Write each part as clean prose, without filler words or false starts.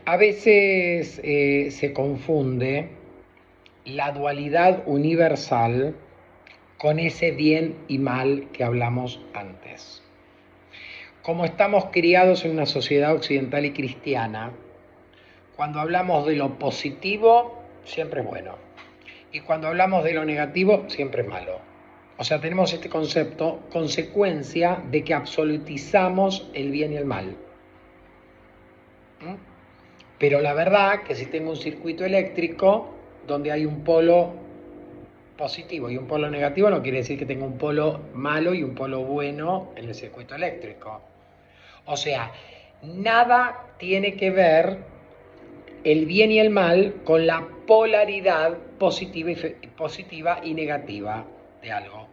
A veces se confunde la dualidad universal con ese bien y mal que hablamos antes. Como estamos criados en una sociedad occidental y cristiana, cuando hablamos de lo positivo, siempre es bueno. Y cuando hablamos de lo negativo, siempre es malo. O sea, tenemos este concepto, consecuencia de que absolutizamos el bien y el mal. Pero la verdad que si tengo un circuito eléctrico donde hay un polo positivo y un polo negativo, no quiere decir que tenga un polo malo y un polo bueno en el circuito eléctrico. O sea, nada tiene que ver el bien y el mal con la polaridad positiva y negativa de algo.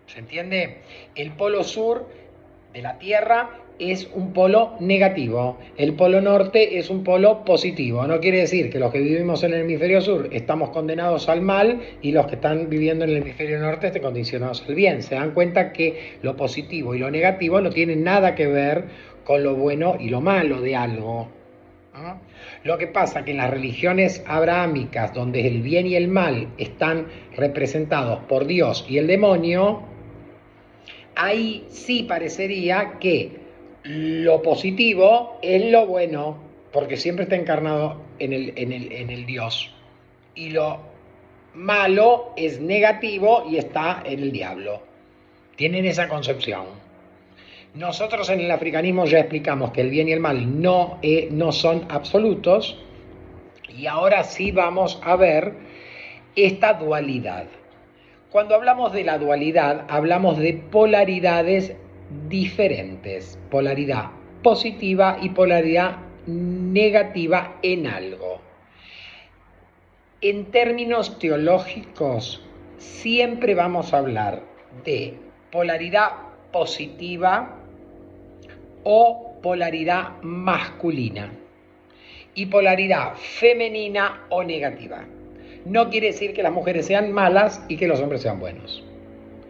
¿Se entiende? El polo sur de la Tierra es un polo negativo, el polo norte es un polo positivo. No quiere decir que los que vivimos en el hemisferio sur estamos condenados al mal y los que están viviendo en el hemisferio norte estén condicionados al bien. Se dan cuenta que lo positivo y lo negativo no tienen nada que ver con lo bueno y lo malo de algo. Lo que pasa que en las religiones abrahámicas, donde el bien y el mal están representados por Dios y el demonio, ahí sí parecería que lo positivo es lo bueno, porque siempre está encarnado en el Dios. Y lo malo es negativo y está en el diablo. Tienen esa concepción. Nosotros en el africanismo ya explicamos que el bien y el mal no son absolutos, y ahora sí vamos a ver esta dualidad. Cuando hablamos de la dualidad, hablamos de polaridades diferentes, polaridad positiva y polaridad negativa en algo. En términos teológicos, siempre vamos a hablar de polaridad positiva o polaridad masculina y polaridad femenina o negativa. No quiere decir que las mujeres sean malas y que los hombres sean buenos.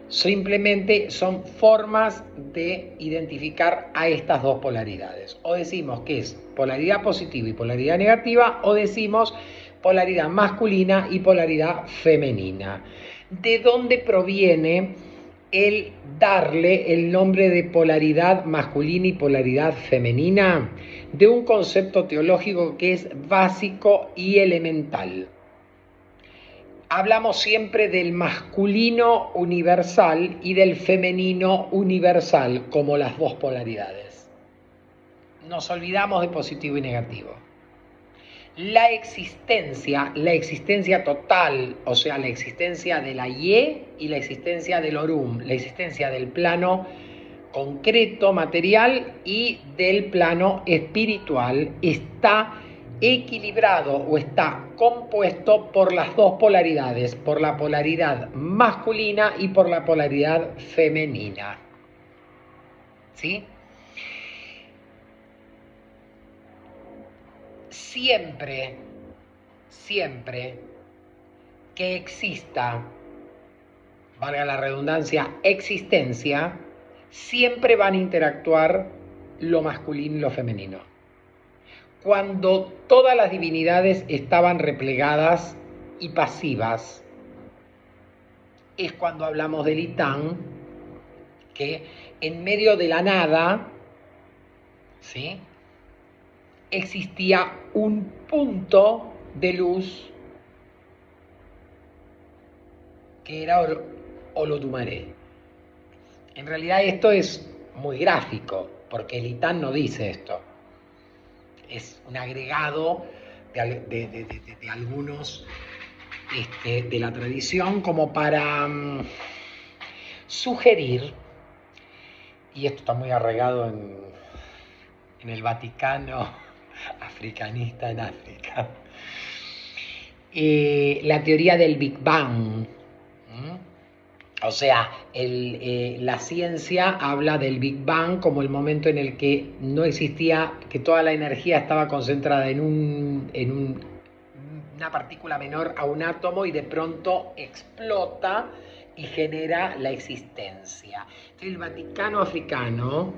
Simplemente son formas de identificar a estas dos polaridades. O decimos que es polaridad positiva y polaridad negativa, o decimos polaridad masculina y polaridad femenina. ¿De dónde proviene el darle el nombre de polaridad masculina y polaridad femenina? De un concepto teológico que es básico y elemental. Hablamos siempre del masculino universal y del femenino universal como las dos polaridades. Nos olvidamos de positivo y negativo. La existencia total, o sea, la existencia de la Ye y la existencia del Orum, la existencia del plano concreto, material y del plano espiritual, está equilibrado o está compuesto por las dos polaridades, por la polaridad masculina y por la polaridad femenina. ¿Sí? Siempre que exista, valga la redundancia, existencia, siempre van a interactuar lo masculino y lo femenino. Cuando todas las divinidades estaban replegadas y pasivas, es cuando hablamos del Itán, que en medio de la nada, ¿sí?, existía un punto de luz que era Olodumare. En realidad esto es muy gráfico, porque el Itán no dice esto. Es un agregado de algunos de la tradición como para sugerir, y esto está muy arraigado en el Vaticano africanista en África, la teoría del Big Bang. O sea, la ciencia habla del Big Bang como el momento en el que no existía, que toda la energía estaba concentrada en una partícula menor a un átomo y de pronto explota y genera la existencia. Entonces, el Vaticano africano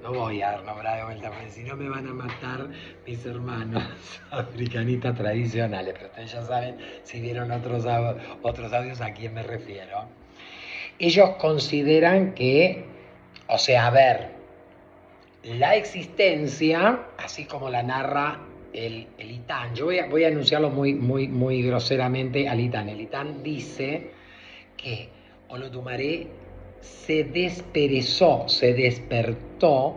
No voy a dar nombrar de vuelta, porque si no me van a matar mis hermanos africanistas tradicionales. Pero ustedes ya saben, si vieron otros audios, a quién me refiero. Ellos consideran que, o sea, a ver, la existencia, así como la narra el Itán, yo voy a anunciarlo muy groseramente al Itán. El Itán dice que Olotumaré se desperezó, se despertó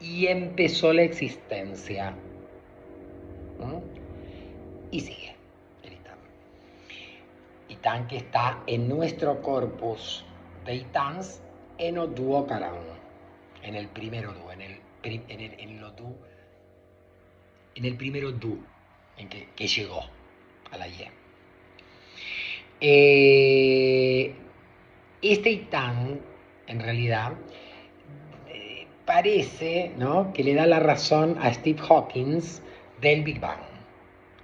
y empezó la existencia. ¿Mm? Y sigue el Itán. Itán que está en nuestro corpus de Itáns en Oduo Karán, en el primero Du, en el primero Du, en que llegó a la Ye. Este Itán, en realidad, parece, ¿no?, que le da la razón a Steve Hawking del Big Bang.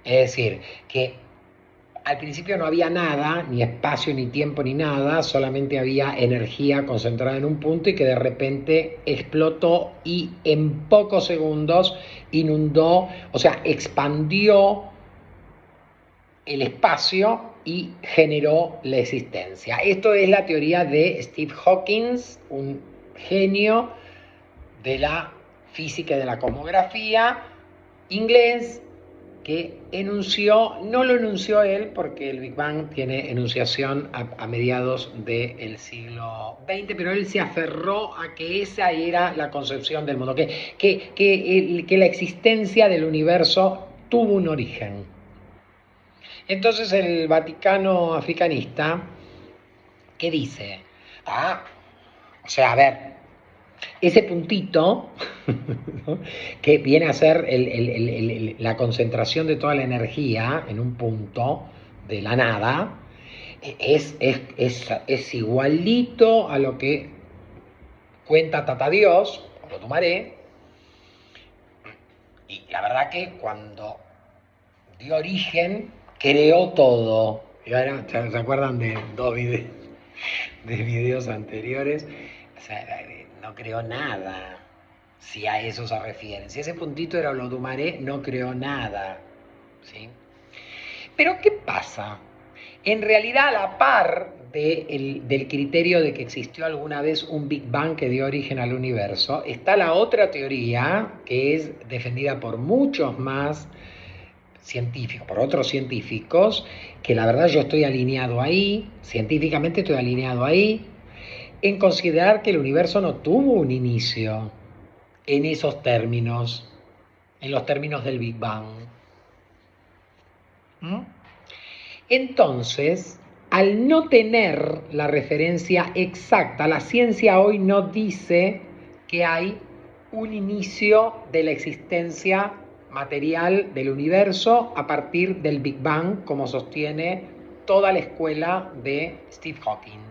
Es decir, que al principio no había nada, ni espacio, ni tiempo, ni nada, solamente había energía concentrada en un punto y que de repente explotó y en pocos segundos inundó, o sea, expandió el espacio y generó la existencia. Esto es la teoría de Steve Hawking, un genio de la física y de la cosmografía inglés, que enunció, no lo enunció él porque el Big Bang tiene enunciación a mediados del siglo XX, pero él se aferró a que esa era la concepción del mundo, que la existencia del universo tuvo un origen. Entonces el Vaticano africanista, ¿qué dice? O sea, a ver, ese puntito, ¿no?, que viene a ser la concentración de toda la energía en un punto de la nada, es igualito a lo que cuenta Tata Dios, lo tomaré, y la verdad que cuando dio origen, creó todo. Y ahora, ¿se acuerdan de dos videos anteriores? O sea, no creó nada, si a eso se refieren. Si ese puntito era Olotumaré, no creó nada, ¿sí? Pero ¿qué pasa? En realidad, a la par del criterio de que existió alguna vez un Big Bang que dio origen al universo, está la otra teoría que es defendida por muchos más científicos, por otros científicos, que la verdad yo estoy alineado ahí, científicamente estoy alineado ahí, en considerar que el universo no tuvo un inicio en esos términos, en los términos del Big Bang. ¿Mm? Entonces, al no tener la referencia exacta, la ciencia hoy no dice que hay un inicio de la existencia material del universo a partir del Big Bang, como sostiene toda la escuela de Steve Hawking.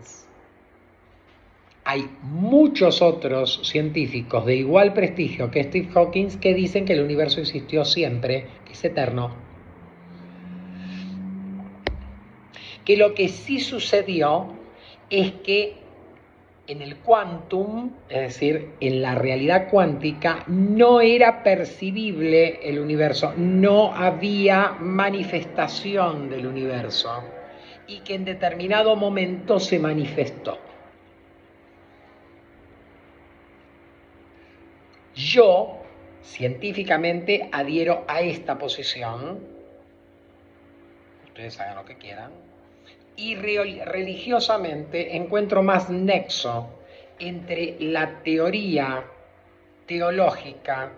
Hay muchos otros científicos de igual prestigio que Steve Hawking que dicen que el universo existió siempre, que es eterno. Que lo que sí sucedió es que en el quantum, es decir, en la realidad cuántica, no era percibible el universo, no había manifestación del universo y que en determinado momento se manifestó. Yo, científicamente, adhiero a esta posición, ustedes hagan lo que quieran, y religiosamente encuentro más nexo entre la teoría teológica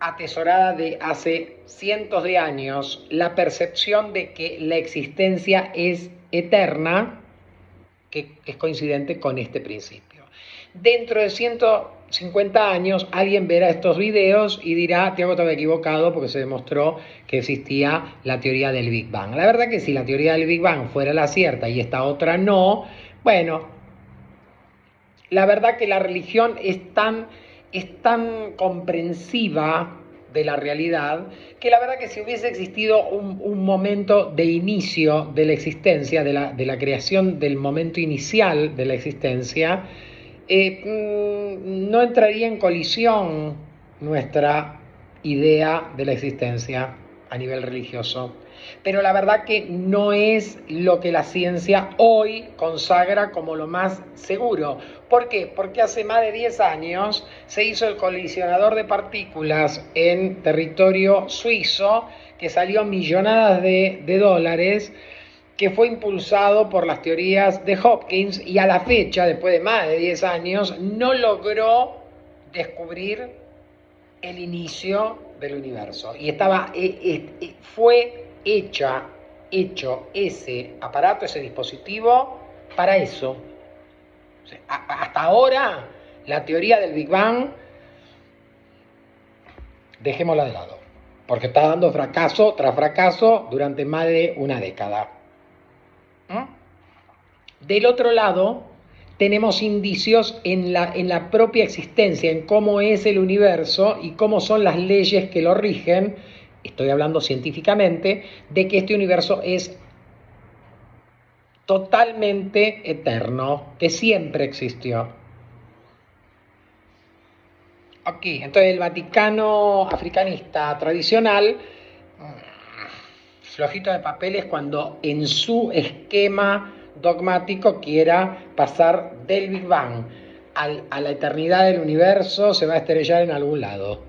atesorada de hace cientos de años, la percepción de que la existencia es eterna, que es coincidente con este principio. Dentro de 150 años alguien verá estos videos y dirá, Tiago estaba equivocado porque se demostró que existía la teoría del Big Bang. La verdad que si la teoría del Big Bang fuera la cierta y esta otra no, bueno, la verdad que la religión es tan comprensiva de la realidad, que la verdad que si hubiese existido un momento de inicio de la existencia, de la creación del momento inicial de la existencia, no entraría en colisión nuestra idea de la existencia a nivel religioso. Pero la verdad que no es lo que la ciencia hoy consagra como lo más seguro. ¿Por qué? Porque hace más de 10 años se hizo el colisionador de partículas en territorio suizo, que salió millonadas de dólares, que fue impulsado por las teorías de Hopkins y a la fecha, después de más de 10 años, no logró descubrir el inicio del universo. Y fue hecho ese aparato, ese dispositivo, para eso. O sea, hasta ahora, la teoría del Big Bang, dejémosla de lado, porque está dando fracaso tras fracaso durante más de una década. Del otro lado, tenemos indicios en la propia existencia, en cómo es el universo y cómo son las leyes que lo rigen, estoy hablando científicamente, de que este universo es totalmente eterno, que siempre existió. Ok, entonces el Vaticano africanista tradicional, flojito de papeles cuando en su esquema dogmático quiera pasar del Big Bang a la eternidad del universo, se va a estrellar en algún lado.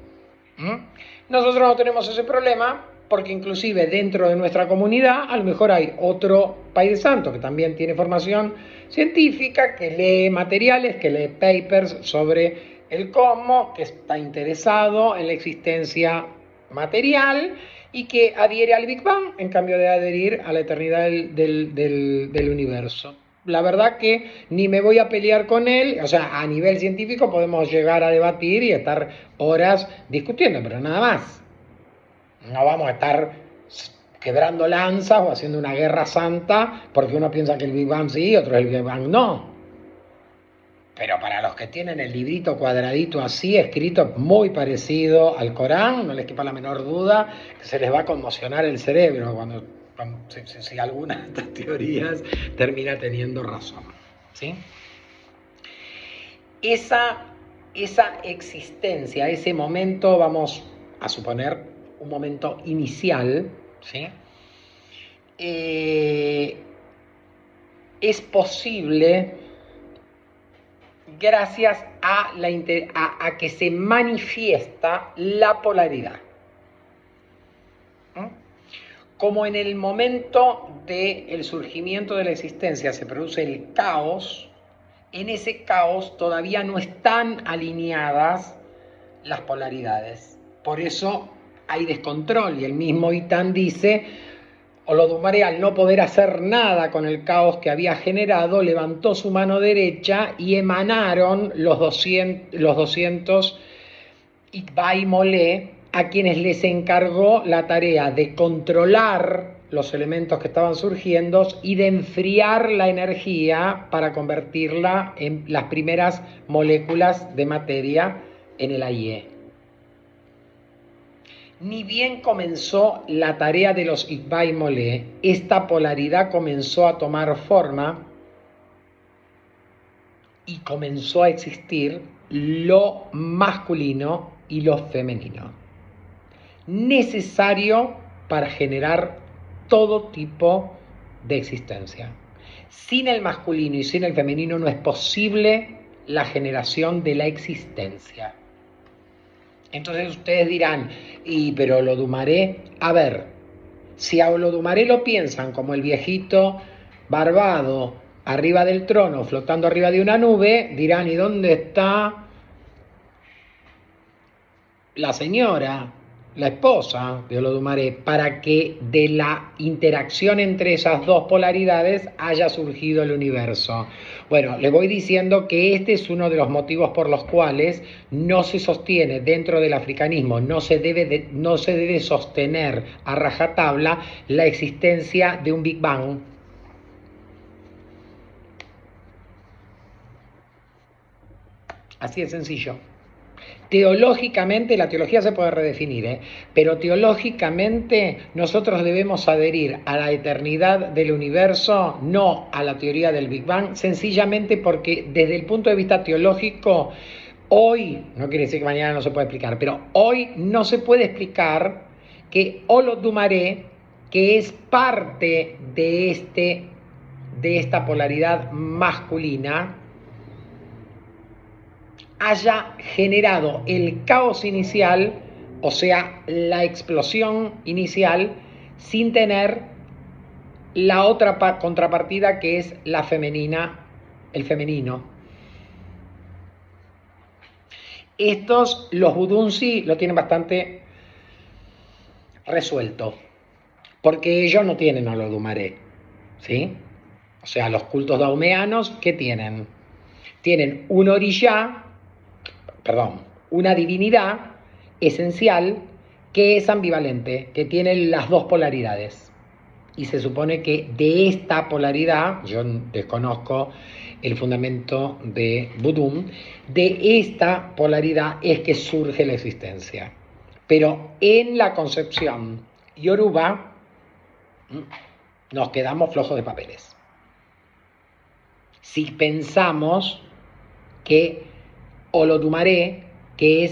Nosotros no tenemos ese problema porque inclusive dentro de nuestra comunidad a lo mejor hay otro país de santo que también tiene formación científica, que lee materiales, que lee papers sobre el cosmos, que está interesado en la existencia material y que adhiere al Big Bang en cambio de adherir a la eternidad del universo. La verdad que ni me voy a pelear con él, o sea, a nivel científico podemos llegar a debatir y estar horas discutiendo, pero nada más. No vamos a estar quebrando lanzas o haciendo una guerra santa porque uno piensa que el Big Bang sí y otro el Big Bang no. Pero para los que tienen el librito cuadradito así, escrito muy parecido al Corán, no les quepa la menor duda que se les va a conmocionar el cerebro si alguna de estas teorías termina teniendo razón. ¿Sí? Esa existencia, ese momento, vamos a suponer un momento inicial, ¿sí? Es posible gracias a que se manifiesta la polaridad. Como en el momento del surgimiento de la existencia se produce el caos, en ese caos todavía no están alineadas las polaridades. Por eso hay descontrol y el mismo Itán dice, Olodumare, al no poder hacer nada con el caos que había generado, levantó su mano derecha y emanaron los 200 Itbai Molé, a quienes les encargó la tarea de controlar los elementos que estaban surgiendo y de enfriar la energía para convertirla en las primeras moléculas de materia en el AIE. Ni bien comenzó la tarea de los Itbai Molé, esta polaridad comenzó a tomar forma y comenzó a existir lo masculino y lo femenino, necesario para generar todo tipo de existencia. Sin el masculino y sin el femenino no es posible la generación de la existencia. Entonces ustedes dirán, pero Olodumare, a ver, si a Olodumare lo piensan como el viejito barbado arriba del trono, flotando arriba de una nube, dirán, ¿y dónde está la señora, la esposa de Olodumare, para que de la interacción entre esas dos polaridades haya surgido el universo? Bueno, les voy diciendo que este es uno de los motivos por los cuales no se sostiene dentro del africanismo, no se debe sostener a rajatabla la existencia de un Big Bang. Así de sencillo. Teológicamente, la teología se puede redefinir, pero teológicamente nosotros debemos adherir a la eternidad del universo, no a la teoría del Big Bang, sencillamente porque desde el punto de vista teológico, hoy, no quiere decir que mañana no se puede explicar, pero hoy no se puede explicar que Olodumare, que es parte de esta polaridad masculina, haya generado el caos inicial, o sea, la explosión inicial, sin tener la otra contrapartida que es la femenina, el femenino. Estos, los Budunsi, lo tienen bastante resuelto, porque ellos no tienen Olodumare, ¿sí? O sea, los cultos daumeanos, ¿qué tienen? Tienen un orishá, una divinidad esencial que es ambivalente, que tiene las dos polaridades. Y se supone que de esta polaridad, yo desconozco el fundamento de Budum, de esta polaridad es que surge la existencia. Pero en la concepción yoruba nos quedamos flojos de papeles. Si pensamos que Olodumare, que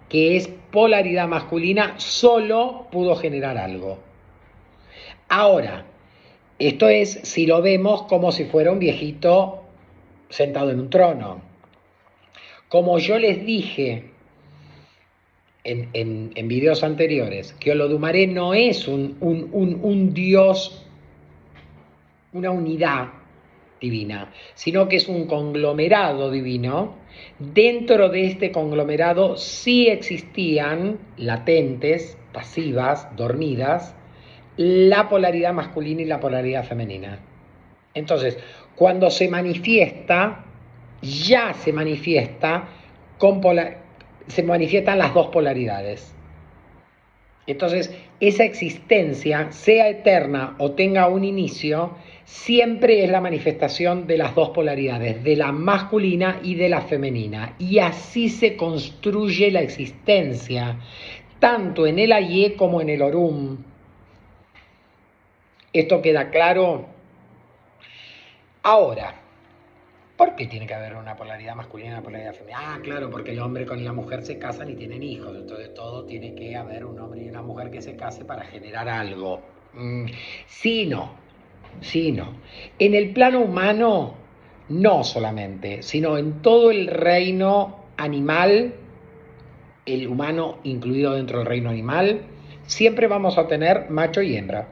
es polaridad masculina, solo pudo generar algo. Ahora, esto es si lo vemos como si fuera un viejito sentado en un trono. Como yo les dije en videos anteriores, que Olodumare no es un dios, una unidad divina, sino que es un conglomerado divino. Dentro de este conglomerado sí existían latentes, pasivas, dormidas, la polaridad masculina y la polaridad femenina. Entonces, cuando se manifiesta, ya se manifiesta se manifiestan las dos polaridades. Entonces, esa existencia, sea eterna o tenga un inicio, siempre es la manifestación de las dos polaridades, de la masculina y de la femenina. Y así se construye la existencia, tanto en el Aye como en el Orum. ¿Esto queda claro? Ahora, ¿por qué tiene que haber una polaridad masculina y una polaridad femenina? Ah, claro, porque el hombre con la mujer se casan y tienen hijos. Entonces todo tiene que haber un hombre y una mujer que se case para generar algo. Sí, no. Sí, no. En el plano humano, no solamente, sino en todo el reino animal, el humano incluido dentro del reino animal, siempre vamos a tener macho y hembra.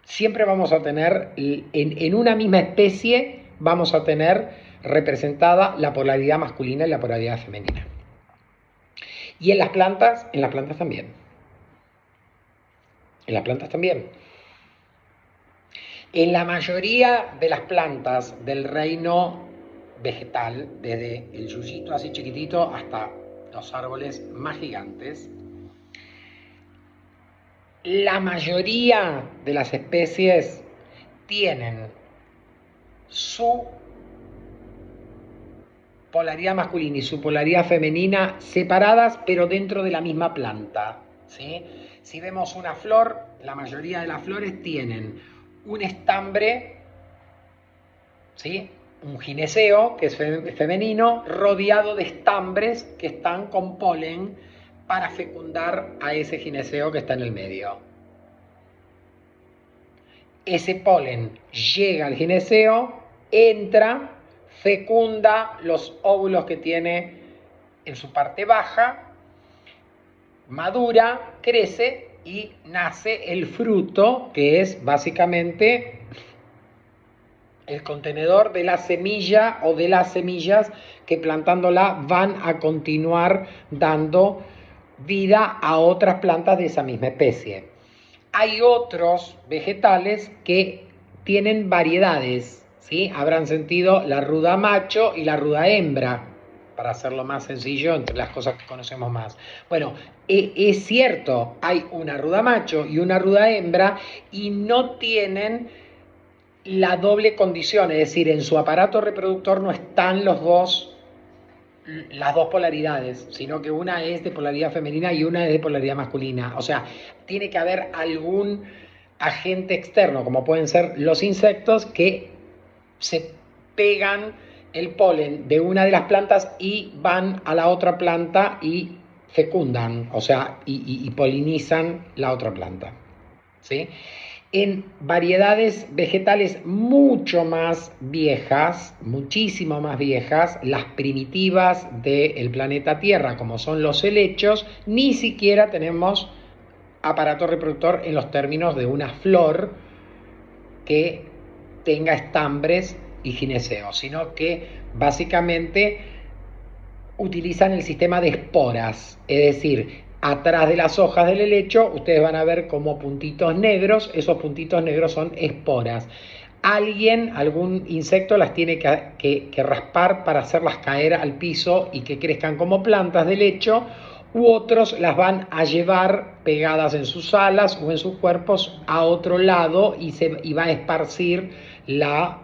Siempre vamos a tener, en una misma especie, vamos a tener representada la polaridad masculina y la polaridad femenina. Y en las plantas también. En las plantas también. En la mayoría de las plantas del reino vegetal, desde el yuyito así chiquitito hasta los árboles más gigantes, la mayoría de las especies tienen su polaridad masculina y su polaridad femenina separadas, pero dentro de la misma planta, ¿sí? Si vemos una flor, la mayoría de las flores tienen un estambre, ¿sí? Un gineceo, que es femenino, rodeado de estambres que están con polen para fecundar a ese gineceo que está en el medio. Ese polen llega al gineceo, entra, fecunda los óvulos que tiene en su parte baja, madura, crece y nace el fruto, que es básicamente el contenedor de la semilla o de las semillas que plantándola van a continuar dando vida a otras plantas de esa misma especie. Hay otros vegetales que tienen variedades, ¿sí? Habrán sentido la ruda macho y la ruda hembra, para hacerlo más sencillo entre las cosas que conocemos más. Bueno, es cierto, hay una ruda macho y una ruda hembra y no tienen la doble condición, es decir, en su aparato reproductor no están los las dos polaridades, sino que una es de polaridad femenina y una es de polaridad masculina. O sea, tiene que haber algún agente externo, como pueden ser los insectos, que se pegan el polen de una de las plantas y van a la otra planta y fecundan, o sea, y polinizan la otra planta, ¿sí? En variedades vegetales mucho más viejas, muchísimo más viejas, las primitivas del planeta Tierra, como son los helechos, ni siquiera tenemos aparato reproductor en los términos de una flor que tenga estambres y gineceos, sino que básicamente utilizan el sistema de esporas, es decir, atrás de las hojas del helecho ustedes van a ver como puntitos negros, esos puntitos negros son esporas. Algún insecto las tiene que raspar para hacerlas caer al piso y que crezcan como plantas de helecho, u otros las van a llevar pegadas en sus alas o en sus cuerpos a otro lado y va a esparcir la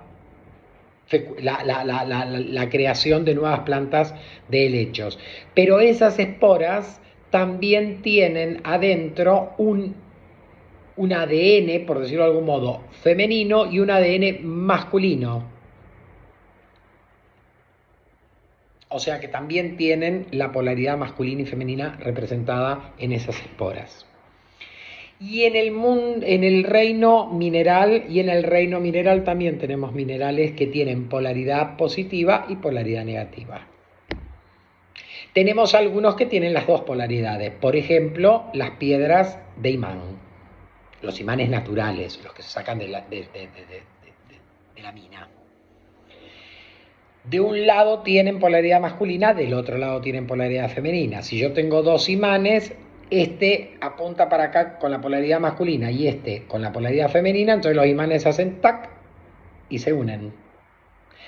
creación de nuevas plantas de helechos. Pero esas esporas también tienen adentro un ADN, por decirlo de algún modo, femenino y un ADN masculino. O sea que también tienen la polaridad masculina y femenina representada en esas esporas. Y en el reino mineral también tenemos minerales que tienen polaridad positiva y polaridad negativa. Tenemos algunos que tienen las dos polaridades, por ejemplo, las piedras de imán, los imanes naturales, los que se sacan de la mina. De un lado tienen polaridad masculina, del otro lado tienen polaridad femenina. Si yo tengo dos imanes, este apunta para acá con la polaridad masculina y este con la polaridad femenina, entonces los imanes hacen tac y se unen.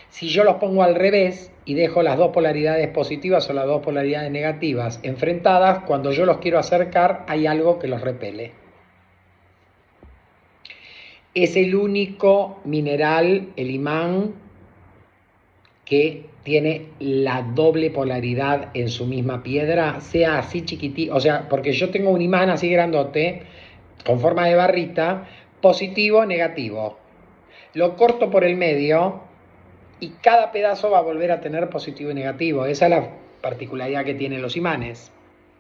Si yo los pongo al revés y dejo las dos polaridades positivas o las dos polaridades negativas enfrentadas, cuando yo los quiero acercar hay algo que los repele. Es el único mineral, el imán, que tiene la doble polaridad en su misma piedra, sea así chiquitito, o sea, porque yo tengo un imán así grandote, con forma de barrita, positivo, negativo. Lo corto por el medio y cada pedazo va a volver a tener positivo y negativo. Esa es la particularidad que tienen los imanes,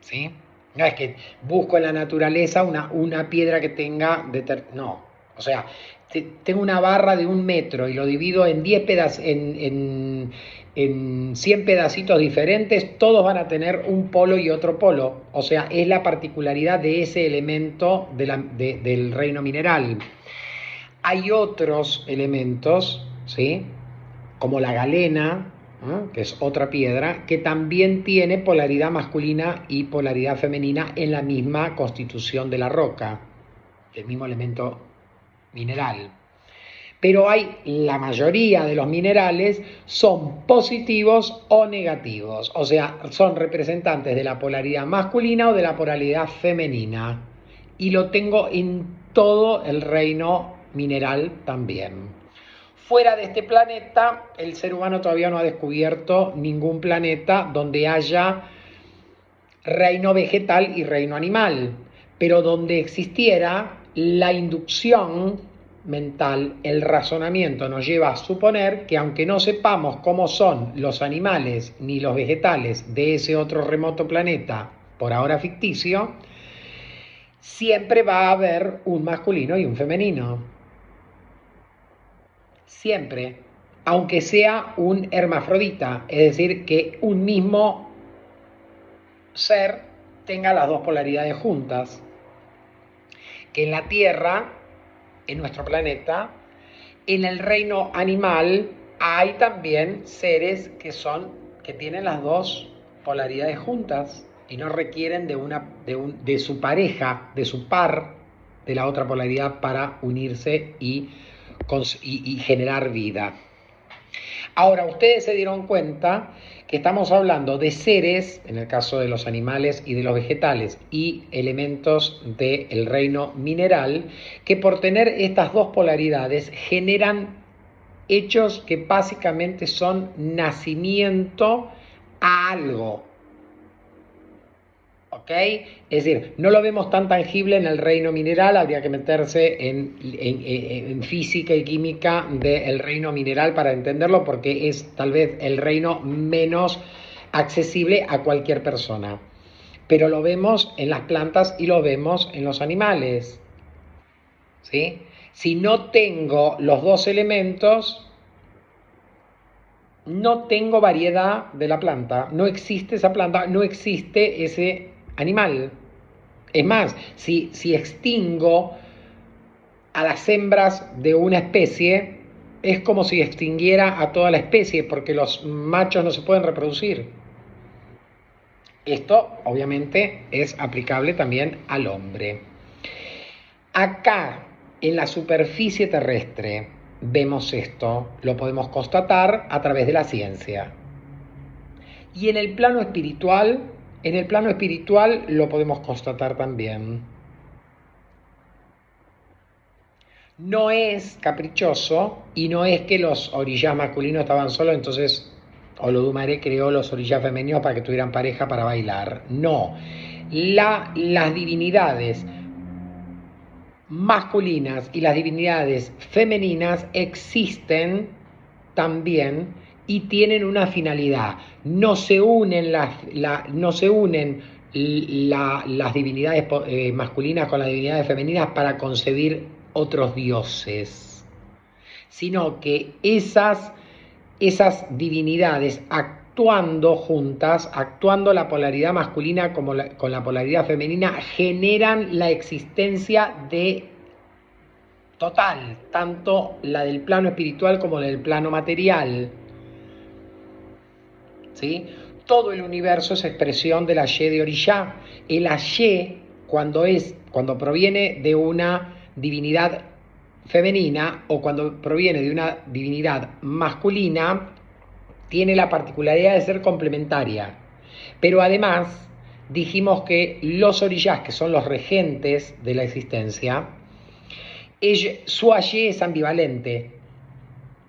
¿sí? No es que busco en la naturaleza una piedra que tenga... No, o sea, tengo una barra de 1 metro y lo divido en 10 en 100 pedacitos diferentes, todos van a tener un polo y otro polo. O sea, es la particularidad de ese elemento del reino mineral. Hay otros elementos, ¿sí?, como la galena, ¿eh?, que es otra piedra, que también tiene polaridad masculina y polaridad femenina en la misma constitución de la roca, el mismo elemento mineral. Pero la mayoría de los minerales son positivos o negativos, o sea, son representantes de la polaridad masculina o de la polaridad femenina. Y lo tengo en todo el reino mineral también. Fuera de este planeta, el ser humano todavía no ha descubierto ningún planeta donde haya reino vegetal y reino animal, pero donde existiera la inducción mental, el razonamiento nos lleva a suponer que aunque no sepamos cómo son los animales ni los vegetales de ese otro remoto planeta, por ahora ficticio, siempre va a haber un masculino y un femenino. Siempre, aunque sea un hermafrodita, es decir, que un mismo ser tenga las dos polaridades juntas. Que en la Tierra, en nuestro planeta, en el reino animal hay también seres que tienen las dos polaridades juntas y no requieren de su pareja, de su par, de la otra polaridad para unirse y generar vida. Ahora, ustedes se dieron cuenta que estamos hablando de seres, en el caso de los animales y de los vegetales, y elementos del reino mineral, que por tener estas dos polaridades generan hechos que básicamente son nacimiento a algo. ¿Ok? Es decir, no lo vemos tan tangible en el reino mineral, habría que meterse en física y química del reino mineral para entenderlo, porque es tal vez el reino menos accesible a cualquier persona. Pero lo vemos en las plantas y lo vemos en los animales. ¿Sí? Si no tengo los dos elementos, no tengo variedad de la planta, no existe esa planta, no existe ese animal. Es más, si extingo a las hembras de una especie, es como si extinguiera a toda la especie, porque los machos no se pueden reproducir. Esto, obviamente, es aplicable también al hombre. Acá, en la superficie terrestre, vemos esto, lo podemos constatar a través de la ciencia. Y en el plano espiritual lo podemos constatar también. No es caprichoso y no es que los orillas masculinos estaban solos, entonces Olodumare creó los orillas femeninos para que tuvieran pareja para bailar. No, las divinidades masculinas y las divinidades femeninas existen también y tienen una finalidad. No se unen las divinidades masculinas con las divinidades femeninas para concebir otros dioses, sino que esas divinidades actuando juntas, actuando la polaridad masculina con la polaridad femenina, generan la existencia de total, tanto la del plano espiritual como la del plano material. ¿Sí? Todo el universo es expresión del Ayé de Orishá. El Ayé, cuando proviene de una divinidad femenina o cuando proviene de una divinidad masculina, tiene la particularidad de ser complementaria. Pero además, dijimos que los orishas, que son los regentes de la existencia, su Ayé es ambivalente.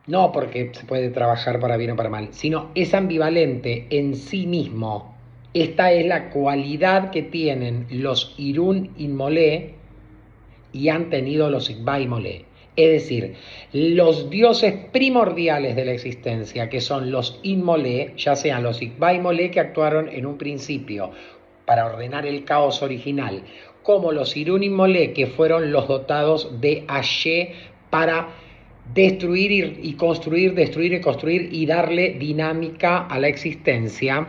No porque se puede trabajar para bien o para mal, sino es ambivalente en sí mismo. Esta es la cualidad que tienen los Irún Inmolé y han tenido los Igba Inmolé. Es decir, los dioses primordiales de la existencia, que son los Inmolé, ya sean los Igba Inmolé que actuaron en un principio para ordenar el caos original, como los Irún Inmolé que fueron los dotados de Ayé para destruir y construir, destruir y construir y darle dinámica a la existencia.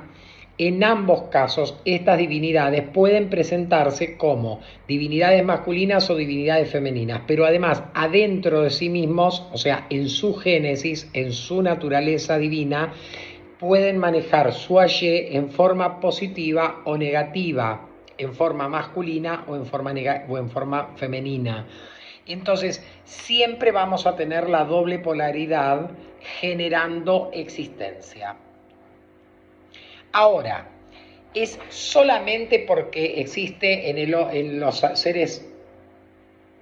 En ambos casos, estas divinidades pueden presentarse como divinidades masculinas o divinidades femeninas, pero además adentro de sí mismos, o sea, en su génesis, en su naturaleza divina, pueden manejar su Ayé en forma positiva o negativa, en forma masculina o en forma femenina. Entonces, siempre vamos a tener la doble polaridad generando existencia. Ahora, es solamente porque existe en los seres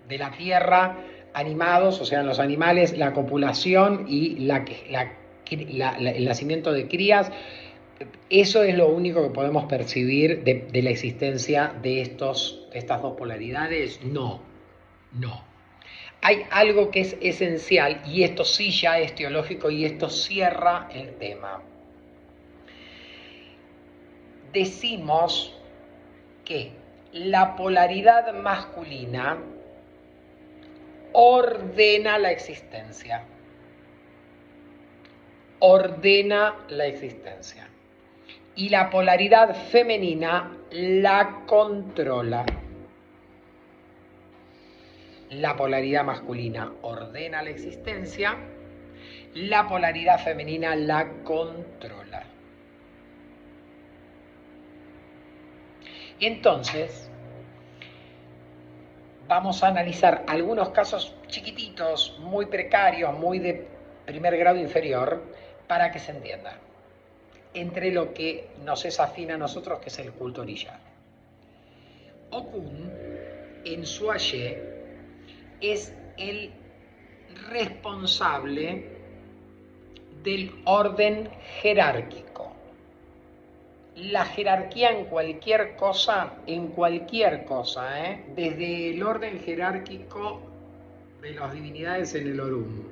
de la Tierra animados, o sea, en los animales, la copulación y el nacimiento de crías. Eso es lo único que podemos percibir de la existencia de estas dos polaridades. No, no. Hay algo que es esencial y esto sí ya es teológico y esto cierra el tema. Decimos que la polaridad masculina ordena la existencia. Ordena la existencia. Y la polaridad femenina la controla. La polaridad masculina ordena la existencia, la polaridad femenina la controla. Entonces, vamos a analizar algunos casos chiquititos, muy precarios, muy de primer grado inferior, para que se entienda. Entre lo que nos es afín a nosotros, que es el culto orilla. Okun, en su Ayé, es el responsable del orden jerárquico. la jerarquía en cualquier cosa, desde el orden jerárquico de las divinidades en el Orum,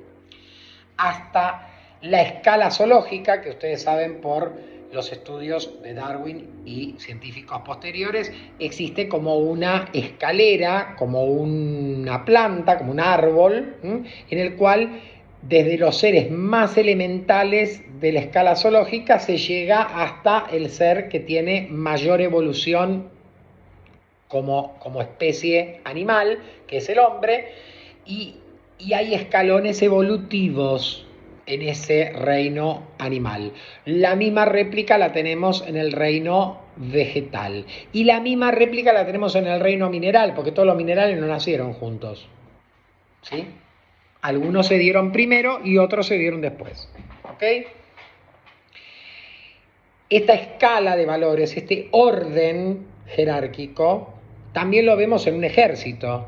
hasta la escala zoológica, que ustedes saben por los estudios de Darwin y científicos posteriores, existe como una escalera, como una planta, como un árbol, en el cual desde los seres más elementales de la escala zoológica se llega hasta el ser que tiene mayor evolución como especie animal, que es el hombre, y, y hay escalones evolutivos en ese reino animal. La misma réplica la tenemos en el reino vegetal y la misma réplica la tenemos en el reino mineral, porque todos los minerales no nacieron juntos, ¿sí? Algunos se dieron primero y otros se dieron después, ¿ok? Esta escala de valores, este orden jerárquico, también lo vemos en un ejército.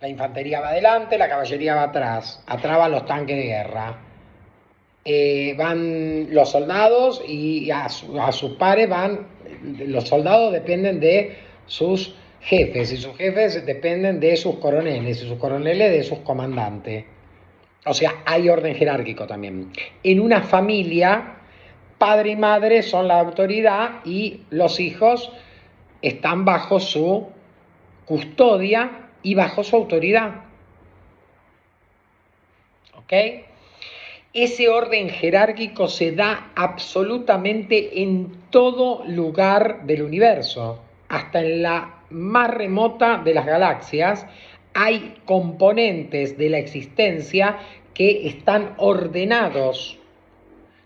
La infantería va adelante, la caballería va atrás. Atrás van los tanques de guerra. Van los soldados y a sus pares van... Los soldados dependen de sus jefes y sus jefes dependen de sus coroneles y sus coroneles de sus comandantes. O sea, hay orden jerárquico también. En una familia, padre y madre son la autoridad y los hijos están bajo su custodia y bajo su autoridad. ¿Ok? Ese orden jerárquico se da absolutamente en todo lugar del universo, hasta en la más remota de las galaxias. Hay componentes de la existencia que están ordenados.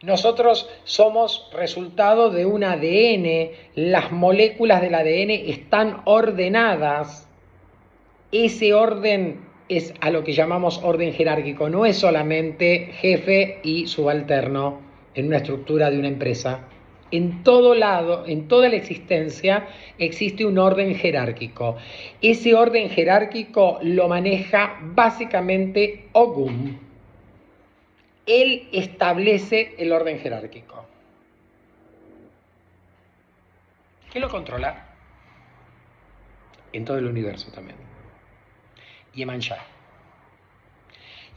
Nosotros somos resultado de un ADN, las moléculas del ADN están ordenadas. Ese orden es a lo que llamamos orden jerárquico, no es solamente jefe y subalterno en una estructura de una empresa. En todo lado, en toda la existencia, existe un orden jerárquico. Ese orden jerárquico lo maneja básicamente Ogum. Él establece el orden jerárquico. ¿Quién lo controla? En todo el universo también. Iemanjá.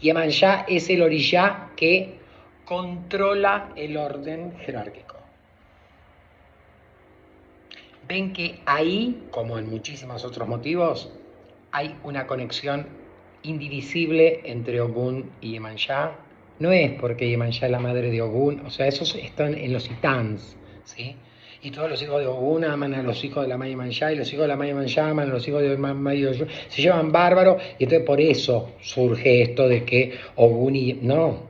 Iemanjá es el orishá que controla el orden jerárquico. Ven que ahí, como en muchísimos otros motivos, hay una conexión indivisible entre Ogún y Iemanjá. No es porque Iemanjá es la madre de Ogún, o sea, esos están en los Itans, ¿sí? Y todos los hijos de Ogún aman a los hijos de la Maya Iemanjá, y los hijos de la Maya Iemanjá aman a los hijos de Maya, se llevan bárbaro, y entonces por eso surge esto de que Ogún y... No.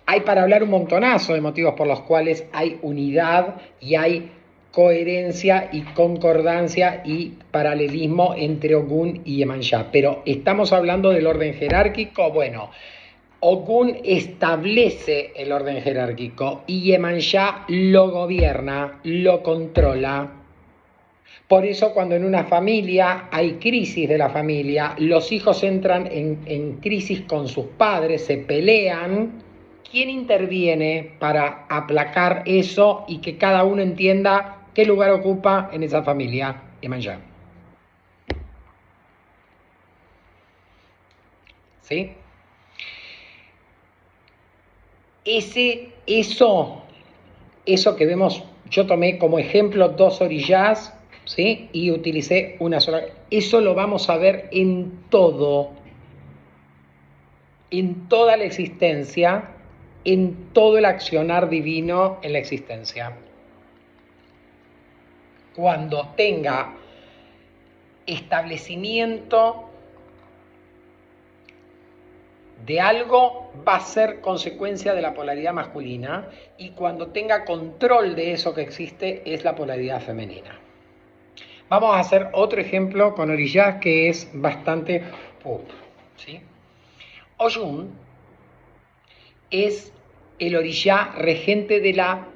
Hay para hablar un montonazo de motivos por los cuales hay unidad y hay coherencia y concordancia y paralelismo entre Ogún y Iemanjá. Pero estamos hablando del orden jerárquico. Bueno, Ogún establece el orden jerárquico y Iemanjá lo gobierna, lo controla. Por eso cuando en una familia hay crisis de la familia, los hijos entran en crisis con sus padres, se pelean. ¿Quién interviene para aplacar eso y que cada uno entienda qué lugar ocupa en esa familia? Iemanjá. ¿Sí? Eso que vemos, yo tomé como ejemplo dos orillas, ¿sí? Y utilicé una sola. Eso lo vamos a ver en todo, en toda la existencia, en todo el accionar divino en la existencia. Cuando tenga establecimiento de algo, va a ser consecuencia de la polaridad masculina, y cuando tenga control de eso que existe es la polaridad femenina. Vamos a hacer otro ejemplo con orillas que es bastante... ¿sí? Oyun es el orillá regente de la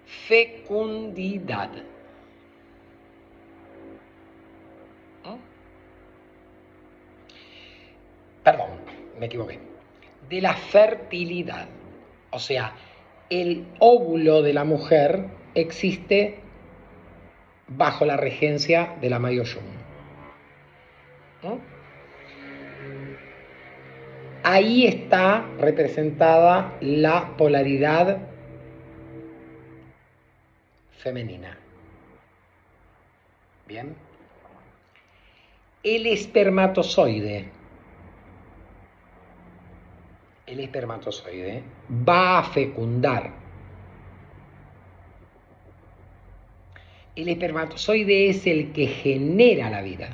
fecundidad. Perdón, me equivoqué. De la fertilidad. O sea, el óvulo de la mujer existe bajo la regencia de la Mayoyun. ¿No? Ahí está representada la polaridad femenina. Bien. El espermatozoide va a fecundar. El espermatozoide es el que genera la vida.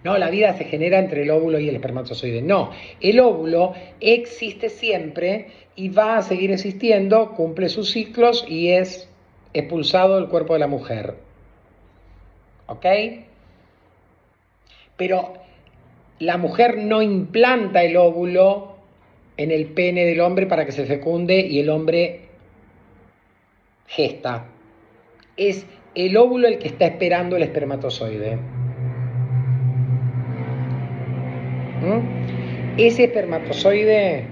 No, la vida se genera entre el óvulo y el espermatozoide. No, el óvulo existe siempre y va a seguir existiendo, cumple sus ciclos y es expulsado del cuerpo de la mujer. ¿Ok? Pero la mujer no implanta el óvulo en el pene del hombre para que se fecunde y el hombre gesta. Es el óvulo el que está esperando el espermatozoide. Ese espermatozoide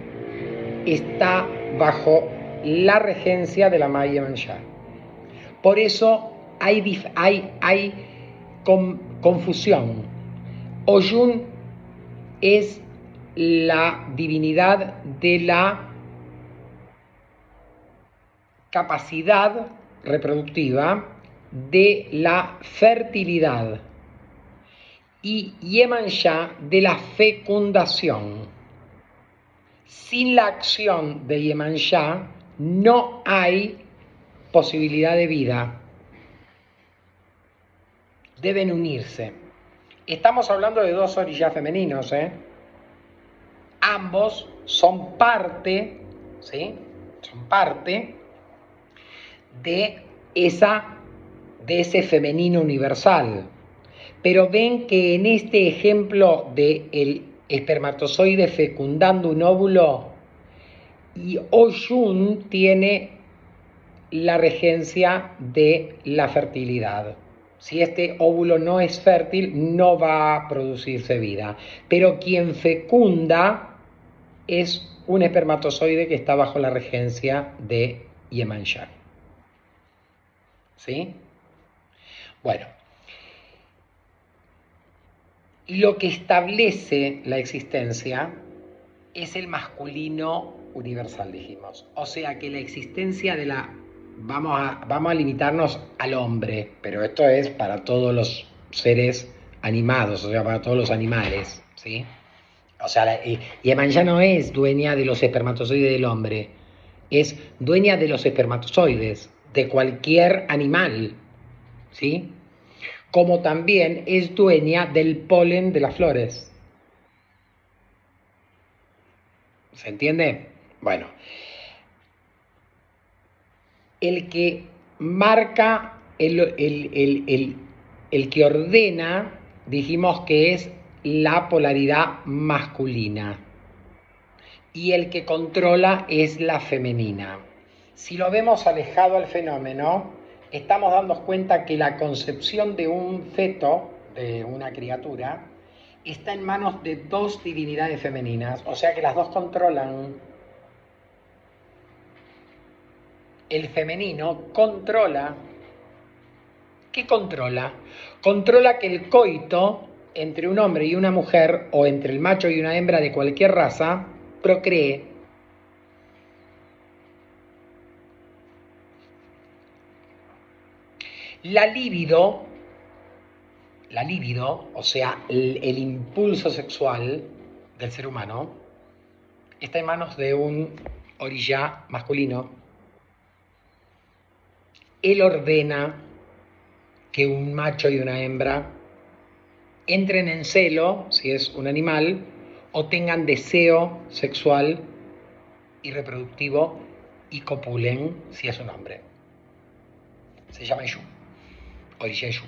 está bajo la regencia de la Maya Manjá. Por eso hay confusión. Oyun es la divinidad de la capacidad reproductiva, de la fertilidad, y Yemanjá de la fecundación. Sin la acción de Yemanjá no hay posibilidad de vida. Deben unirse. Estamos hablando de dos orillas femeninos, Ambos son parte, ¿sí? Son parte de ese femenino universal. Pero ven que en este ejemplo del espermatozoide fecundando un óvulo, y Oyun tiene la regencia de la fertilidad. Si este óvulo no es fértil, no va a producirse vida. Pero quien fecunda es un espermatozoide que está bajo la regencia de Yemanjá. ¿Sí? Bueno. Lo que establece la existencia es el masculino universal, dijimos. O sea que la existencia de la... Vamos a limitarnos al hombre, pero esto es para todos los seres animados, o sea, para todos los animales, ¿sí? O sea, Yemanjá no es dueña de los espermatozoides del hombre, es dueña de los espermatozoides de cualquier animal, ¿sí? Como también es dueña del polen de las flores. ¿Se entiende? Bueno, el que marca, el que ordena, dijimos que es la polaridad masculina. Y el que controla es la femenina. Si lo vemos alejado al fenómeno, estamos dando cuenta que la concepción de un feto, de una criatura, está en manos de dos divinidades femeninas, o sea que las dos controlan. El femenino controla. ¿Qué controla? Controla que el coito entre un hombre y una mujer, o entre el macho y una hembra de cualquier raza, procree. La libido, o sea, el impulso sexual del ser humano, está en manos de un orillá masculino. Él ordena que un macho y una hembra entren en celo, si es un animal, o tengan deseo sexual y reproductivo y copulen, si es un hombre. Se llama Yeshú, orillá Yeshú.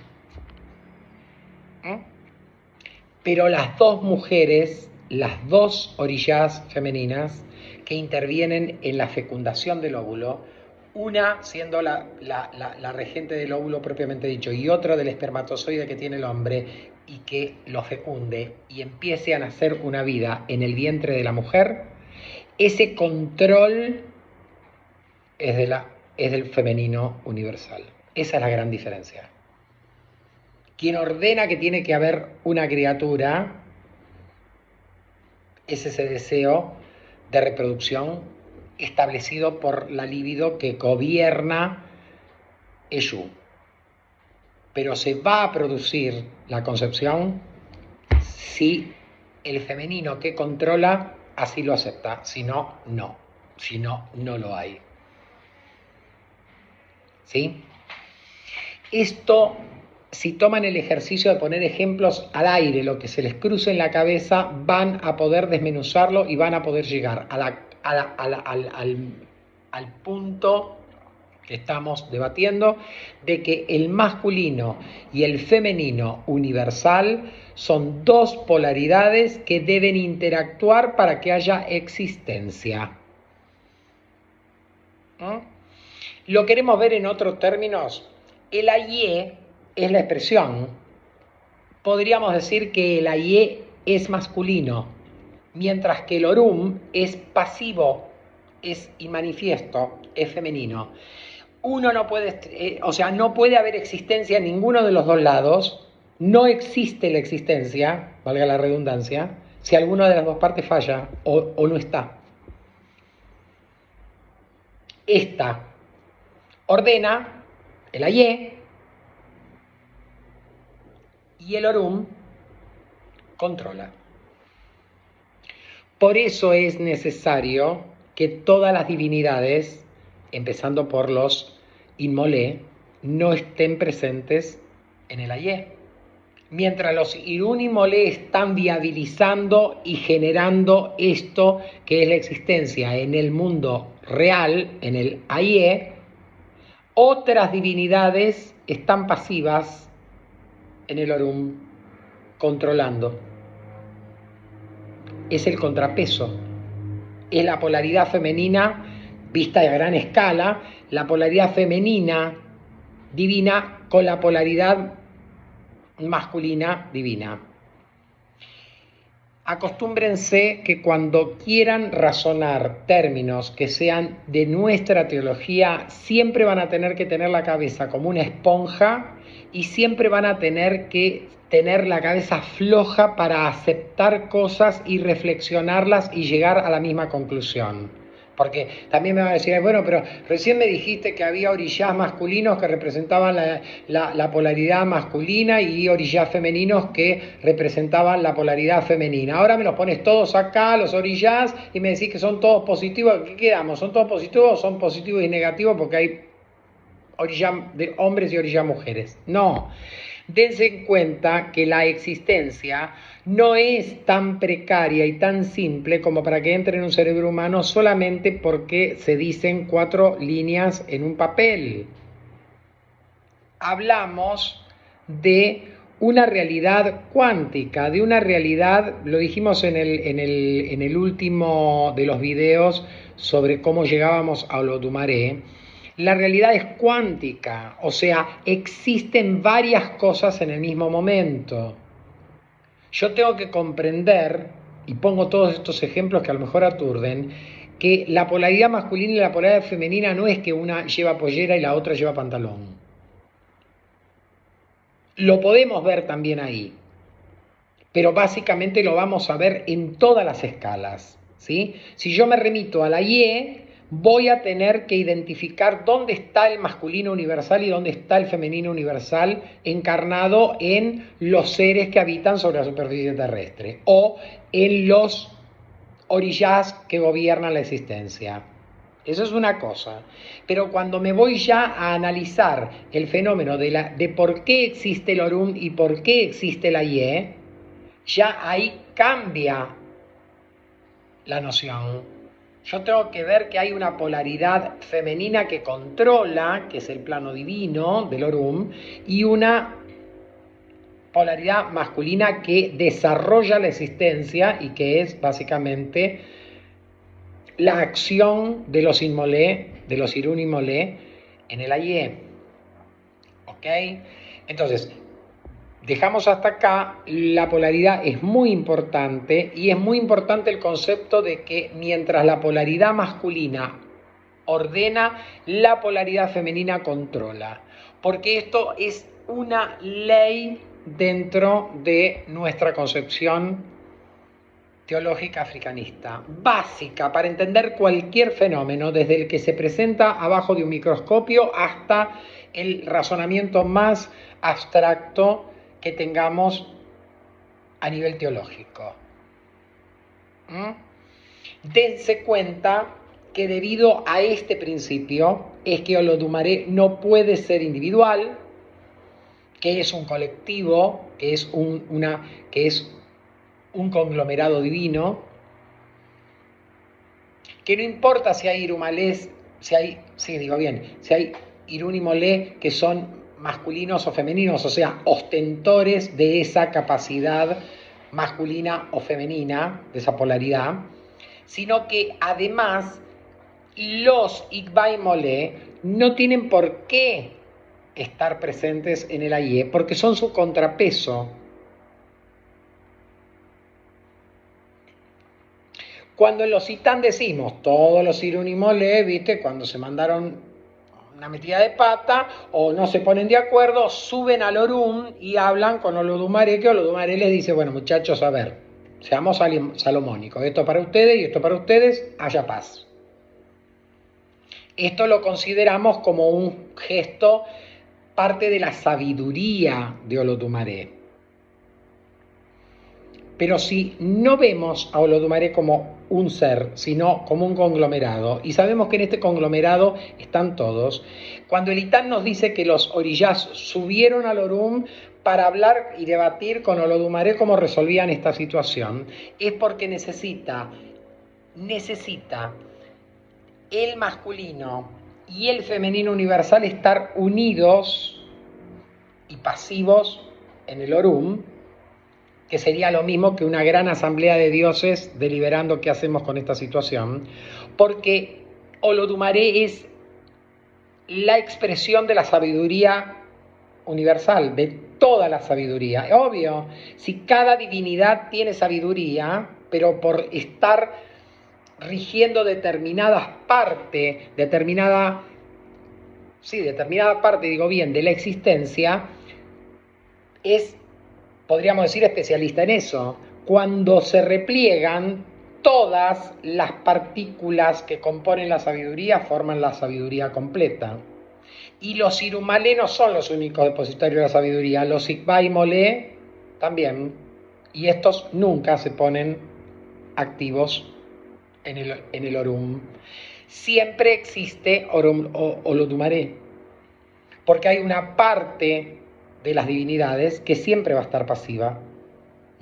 Pero las dos mujeres, las dos orillas femeninas que intervienen en la fecundación del óvulo, una siendo la regente del óvulo propiamente dicho y otra del espermatozoide que tiene el hombre y que lo fecunde y empiece a nacer una vida en el vientre de la mujer, ese control es del femenino universal. Esa es la gran diferencia. Quien ordena que tiene que haber una criatura es ese deseo de reproducción establecido por la libido que gobierna Eshu. Pero se va a producir la concepción si el femenino que controla así lo acepta, si no, no. Si no, no lo hay. ¿Sí? Esto, si toman el ejercicio de poner ejemplos al aire, lo que se les cruce en la cabeza, van a poder desmenuzarlo y van a poder llegar al punto que estamos debatiendo, de que el masculino y el femenino universal son dos polaridades que deben interactuar para que haya existencia. Lo queremos ver en otros términos. El Aye es la expresión. Podríamos decir que el Aye es masculino, mientras que el Orum es pasivo, es inmanifiesto, es femenino. Uno no puede, no puede haber existencia en ninguno de los dos lados. No existe la existencia, valga la redundancia, si alguna de las dos partes falla o no está. Esta ordena el Aye y el Orum controla. Por eso es necesario que todas las divinidades, empezando por los Inmolé, no estén presentes en el Aye. Mientras los Irún y Molé están viabilizando y generando esto que es la existencia en el mundo real, en el Aye, otras divinidades están pasivas en el Orum, controlando. Es el contrapeso, es la polaridad femenina vista a gran escala, la polaridad femenina divina con la polaridad masculina divina. Acostúmbrense que cuando quieran razonar términos que sean de nuestra teología, siempre van a tener que tener la cabeza como una esponja y siempre van a tener que tener la cabeza floja para aceptar cosas y reflexionarlas y llegar a la misma conclusión. Porque también me va a decir, bueno, pero recién me dijiste que había orishás masculinos que representaban la polaridad masculina y orishás femeninos que representaban la polaridad femenina. Ahora me los pones todos acá, los orishás, y me decís que son todos positivos. ¿Qué quedamos? ¿Son todos positivos o son positivos y negativos porque hay orishás de hombres y orishás mujeres? No. Dense cuenta que la existencia no es tan precaria y tan simple como para que entre en un cerebro humano solamente porque se dicen 4 líneas en un papel. Hablamos de una realidad cuántica, de una realidad, lo dijimos en el último de los videos sobre cómo llegábamos a Olotumaré. La realidad es cuántica, o sea, existen varias cosas en el mismo momento. Yo tengo que comprender, y pongo todos estos ejemplos que a lo mejor aturden, que la polaridad masculina y la polaridad femenina no es que una lleva pollera y la otra lleva pantalón. Lo podemos ver también ahí, pero básicamente lo vamos a ver en todas las escalas, ¿sí? Si yo me remito a la Ye, voy a tener que identificar dónde está el masculino universal y dónde está el femenino universal encarnado en los seres que habitan sobre la superficie terrestre o en los orishás que gobiernan la existencia. Eso es una cosa. Pero cuando me voy ya a analizar el fenómeno de por qué existe el Orum y por qué existe la Ye, ya ahí cambia la noción. Yo tengo que ver que hay una polaridad femenina que controla, que es el plano divino del Orum, y una polaridad masculina que desarrolla la existencia y que es básicamente la acción de los Inmolé, de los Irún Inmolé en el Aye. ¿Ok? Entonces, dejamos hasta acá, la polaridad es muy importante y es muy importante el concepto de que mientras la polaridad masculina ordena, la polaridad femenina controla. Porque esto es una ley dentro de nuestra concepción teológica africanista, básica para entender cualquier fenómeno, desde el que se presenta abajo de un microscopio hasta el razonamiento más abstracto que tengamos a nivel teológico. Dense cuenta que debido a este principio es que Olodumare no puede ser individual, que es un colectivo, que es un conglomerado divino, que no importa si hay Irumalés, si hay Irún y Molé que son masculinos o femeninos, o sea, ostentores de esa capacidad masculina o femenina, de esa polaridad, sino que además los Igba y Molé no tienen por qué estar presentes en el Aye, porque son su contrapeso. Cuando en los Itán decimos, todos los Irún y Molé, ¿viste? Cuando se mandaron una metida de pata o no se ponen de acuerdo, suben al Orún y hablan con Olodumare, que Olodumare les dice, bueno muchachos, a ver, seamos salomónicos, esto para ustedes y esto para ustedes, haya paz. Esto lo consideramos como un gesto, parte de la sabiduría de Olodumare. Pero si no vemos a Olodumare como un ser, sino como un conglomerado, y sabemos que en este conglomerado están todos, cuando el Itán nos dice que los orillás subieron al Orún para hablar y debatir con Olodumare cómo resolvían esta situación, es porque necesita el masculino y el femenino universal estar unidos y pasivos en el Orún, que sería lo mismo que una gran asamblea de dioses deliberando qué hacemos con esta situación, porque Olodumare es la expresión de la sabiduría universal, de toda la sabiduría. Obvio, si cada divinidad tiene sabiduría, pero por estar rigiendo determinada parte, de la existencia, podríamos decir, especialista en eso. Cuando se repliegan, todas las partículas que componen la sabiduría forman la sabiduría completa. Y los Irumalé no son los únicos depositarios de la sabiduría, los Igba y Molé también. Y estos nunca se ponen activos en el Orún. Siempre existe Olodumare, porque hay una parte de las divinidades que siempre va a estar pasiva,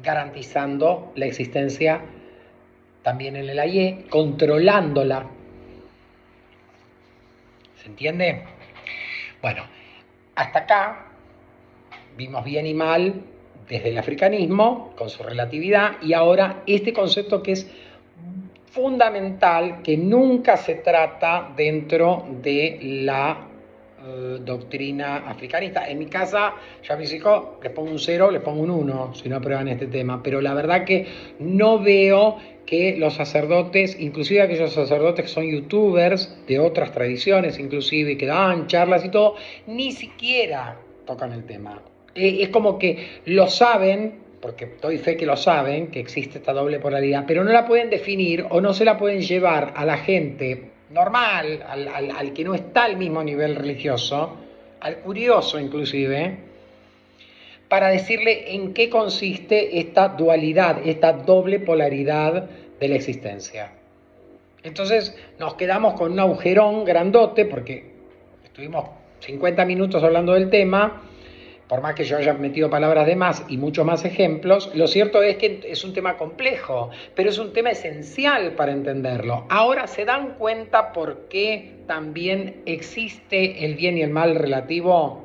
garantizando la existencia también en el Aye, controlándola. ¿Se entiende? Bueno, hasta acá vimos bien y mal desde el africanismo, con su relatividad, y ahora este concepto que es fundamental, que nunca se trata dentro de la doctrina africanista. En mi casa, ya mis hijos, les pongo un 0, les pongo un 1, si no aprueban este tema, pero la verdad que no veo que los sacerdotes, inclusive aquellos sacerdotes que son youtubers de otras tradiciones, inclusive que dan charlas y todo, ni siquiera tocan el tema. Es como que lo saben, porque doy fe que lo saben, que existe esta doble polaridad, pero no la pueden definir o no se la pueden llevar a la gente normal, al que no está al mismo nivel religioso, al curioso inclusive, para decirle en qué consiste esta dualidad, esta doble polaridad de la existencia. Entonces nos quedamos con un agujerón grandote, porque estuvimos 50 minutos hablando del tema, por más que yo haya metido palabras de más y muchos más ejemplos, lo cierto es que es un tema complejo, pero es un tema esencial para entenderlo. Ahora se dan cuenta por qué también existe el bien y el mal relativo.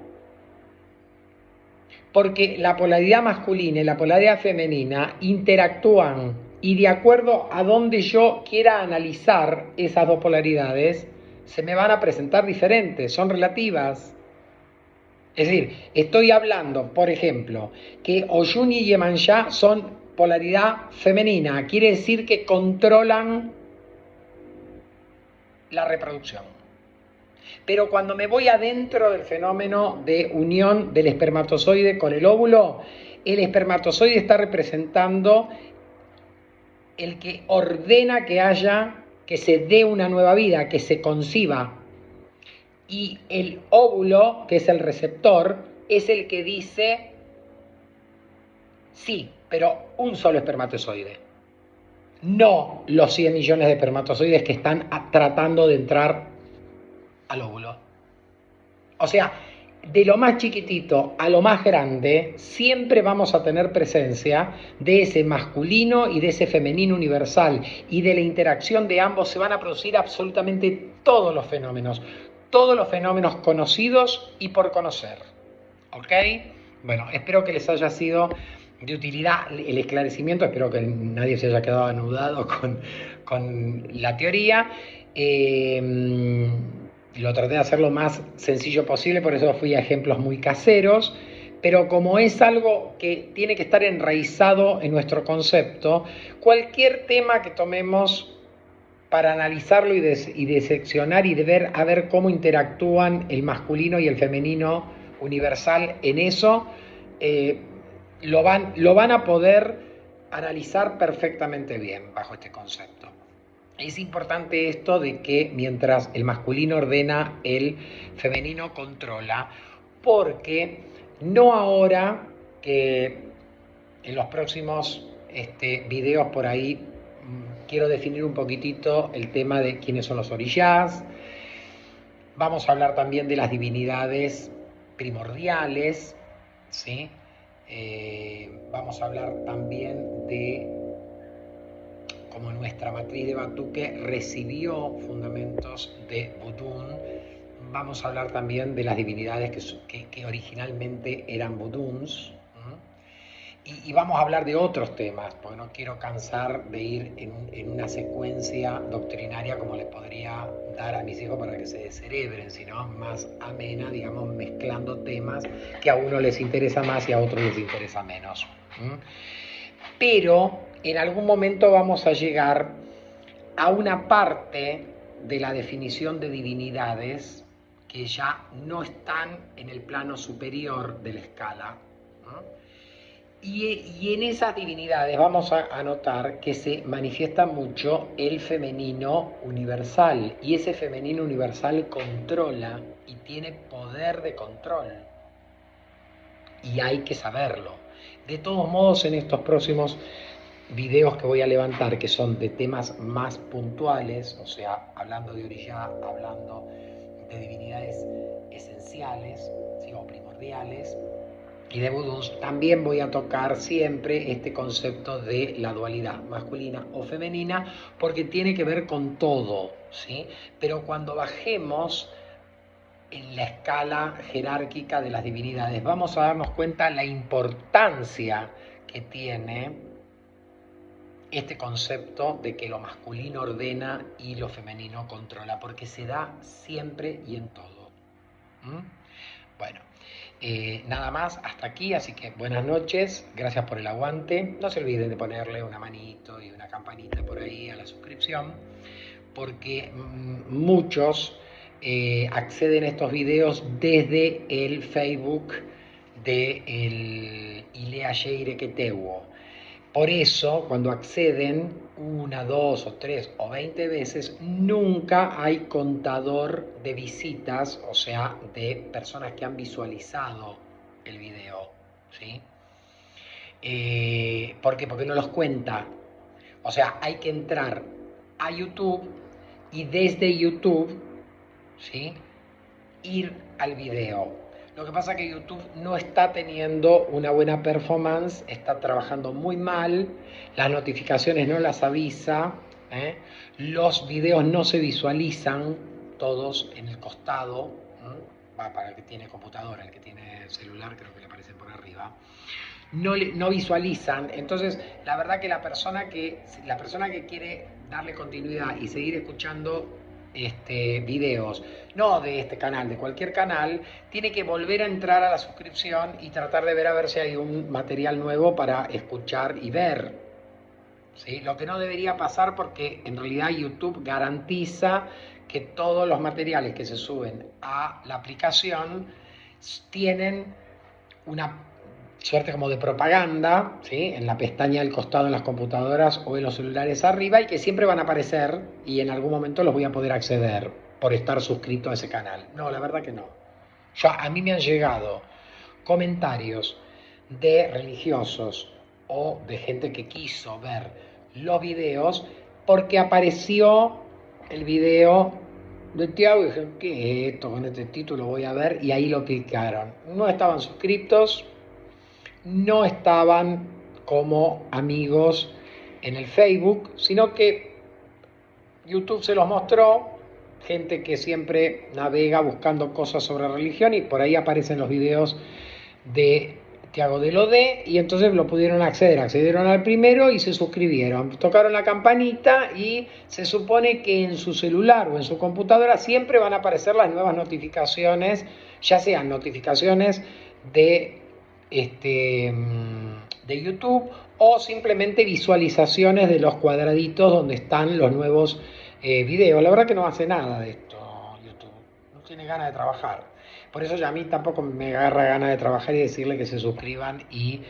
Porque la polaridad masculina y la polaridad femenina interactúan, y de acuerdo a donde yo quiera analizar esas dos polaridades, se me van a presentar diferentes, son relativas. Es decir, estoy hablando, por ejemplo, que Oyun y Yemanjá son polaridad femenina, quiere decir que controlan la reproducción. Pero cuando me voy adentro del fenómeno de unión del espermatozoide con el óvulo, el espermatozoide está representando el que ordena que haya, que se dé una nueva vida, que se conciba. Y el óvulo, que es el receptor, es el que dice sí, pero un solo espermatozoide. No los 100 millones de espermatozoides que están tratando de entrar al óvulo. O sea, de lo más chiquitito a lo más grande, siempre vamos a tener presencia de ese masculino y de ese femenino universal. Y de la interacción de ambos se van a producir absolutamente todos los fenómenos conocidos y por conocer. ¿Ok? Bueno, espero que les haya sido de utilidad el esclarecimiento, espero que nadie se haya quedado anudado con la teoría. Lo traté de hacer lo más sencillo posible, por eso fui a ejemplos muy caseros, pero como es algo que tiene que estar enraizado en nuestro concepto, cualquier tema que tomemos para analizarlo y diseccionar y de ver a ver cómo interactúan el masculino y el femenino universal en eso, lo van a poder analizar perfectamente bien bajo este concepto. Es importante esto de que mientras el masculino ordena, el femenino controla, porque no ahora que en los próximos videos por ahí quiero definir un poquitito el tema de quiénes son los orishas. Vamos a hablar también de las divinidades primordiales, ¿sí? Vamos a hablar también de cómo nuestra matriz de Batuque recibió fundamentos de Budún. Vamos a hablar también de las divinidades que originalmente eran Buduns. Y vamos a hablar de otros temas, porque no quiero cansar de ir en una secuencia doctrinaria como les podría dar a mis hijos para que se descerebren, sino más amena, digamos, mezclando temas que a uno les interesa más y a otros les interesa menos. Pero en algún momento vamos a llegar a una parte de la definición de divinidades que ya no están en el plano superior de la escala. Y en esas divinidades vamos a notar que se manifiesta mucho el femenino universal. Y ese femenino universal controla y tiene poder de control. Y hay que saberlo. De todos modos, en estos próximos videos que voy a levantar, que son de temas más puntuales, o sea, hablando de orilla, hablando de divinidades esenciales, ¿sí? O primordiales, y de Buduns, también voy a tocar siempre este concepto de la dualidad masculina o femenina, porque tiene que ver con todo, ¿sí? Pero cuando bajemos en la escala jerárquica de las divinidades, vamos a darnos cuenta la importancia que tiene este concepto de que lo masculino ordena y lo femenino controla, porque se da siempre y en todo. Bueno, nada más hasta aquí, así que buenas noches, gracias por el aguante. No se olviden de ponerle una manito y una campanita por ahí a la suscripción, porque muchos acceden a estos videos desde el Facebook de el Ilea Sheire Ketewo. Por eso, cuando acceden 1, 2 o 3 o 20 veces, nunca hay contador de visitas, o sea, de personas que han visualizado el video, ¿sí? ¿Por qué? Porque no los cuenta. O sea, hay que entrar a YouTube y desde YouTube, ¿sí?, ir al video. Lo que pasa es que YouTube no está teniendo una buena performance, está trabajando muy mal, las notificaciones no las avisa, los videos no se visualizan todos en el costado, va para el que tiene computadora, el que tiene celular creo que le aparecen por arriba, no visualizan. Entonces la verdad que la persona que quiere darle continuidad y seguir escuchando videos, no de este canal, de cualquier canal, tiene que volver a entrar a la suscripción y tratar de ver a ver si hay un material nuevo para escuchar y ver, ¿sí? Lo que no debería pasar, porque en realidad YouTube garantiza que todos los materiales que se suben a la aplicación tienen una suerte como de propaganda, ¿sí? En la pestaña del costado en las computadoras o en los celulares arriba, y que siempre van a aparecer y en algún momento los voy a poder acceder por estar suscrito a ese canal. No, la verdad que no. A mí me han llegado comentarios de religiosos o de gente que quiso ver los videos porque apareció el video de Tiago y dije, ¿qué es esto? Con este título voy a ver, y ahí lo clicaron. No estaban suscriptos, no estaban como amigos en el Facebook, sino que YouTube se los mostró, gente que siempre navega buscando cosas sobre religión, y por ahí aparecen los videos de Tiago de Lodé, y entonces lo pudieron accedieron al primero y se suscribieron, tocaron la campanita y se supone que en su celular o en su computadora siempre van a aparecer las nuevas notificaciones, ya sean notificaciones de, de YouTube o simplemente visualizaciones de los cuadraditos donde están los nuevos videos. La verdad que no hace nada de esto YouTube, no tiene ganas de trabajar. Por eso ya a mí tampoco me agarra ganas de trabajar y decirle que se suscriban y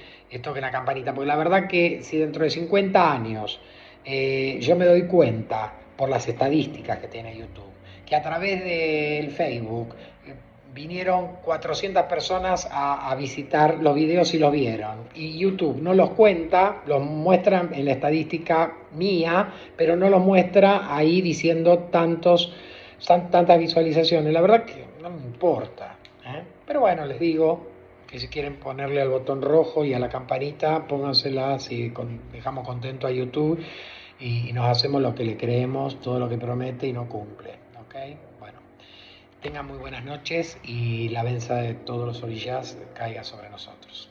toquen la campanita. Porque la verdad que si dentro de 50 años yo me doy cuenta, por las estadísticas que tiene YouTube, que a través del Facebook vinieron 400 personas a visitar los videos y los vieron, y YouTube no los cuenta, los muestra en la estadística mía, pero no los muestra ahí diciendo tantas visualizaciones. La verdad que no me importa, ¿eh? Pero bueno, les digo que si quieren ponerle al botón rojo y a la campanita, póngansela, si dejamos contento a YouTube y nos hacemos lo que le creemos, todo lo que promete y no cumple, ¿ok? Bueno, tengan muy buenas noches y la venza de todos los orillas caiga sobre nosotros.